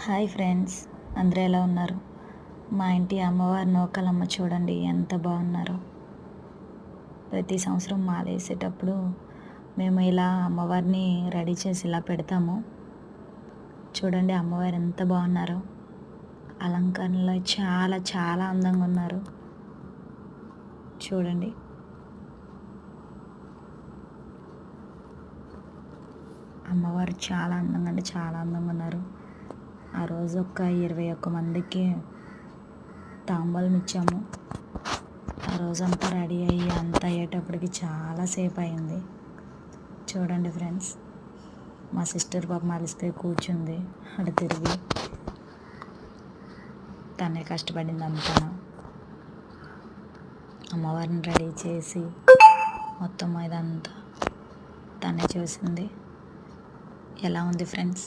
Hi friends, అందరూ ఎలా ఉన్నారు? మా ఇంటి అమ్మవారి నూకలమ్మ చూడండి ఎంత బాగున్నారో. ప్రతి సంవత్సరం మాల వేసేటప్పుడు మేము ఇలా అమ్మవారిని రెడీ చేసి ఇలా పెడతాము. చూడండి అమ్మవారు ఎంత బాగున్నారో. అలంకరణలో చాలా చాలా అందంగా ఉన్నారు. చూడండి అమ్మవారు చాలా అందంగా అంటే చాలా అందంగా ఉన్నారు. ఆ రోజు ఒక 21 మందికి తాంబూలం ఇచ్చాము. ఆ రోజంతా రెడీ అయ్యి అంతా అయ్యేటప్పటికి చాలాసేపు అయింది. చూడండి ఫ్రెండ్స్, మా సిస్టర్ పాపం అలిసిపోయి కూర్చుంది. అటు తిరిగి తనే కష్టపడింది అంతా. అమ్మవారిని రెడీ చేసి మొత్తం ఇదంతా తనే చూసింది. ఎలా ఉంది ఫ్రెండ్స్?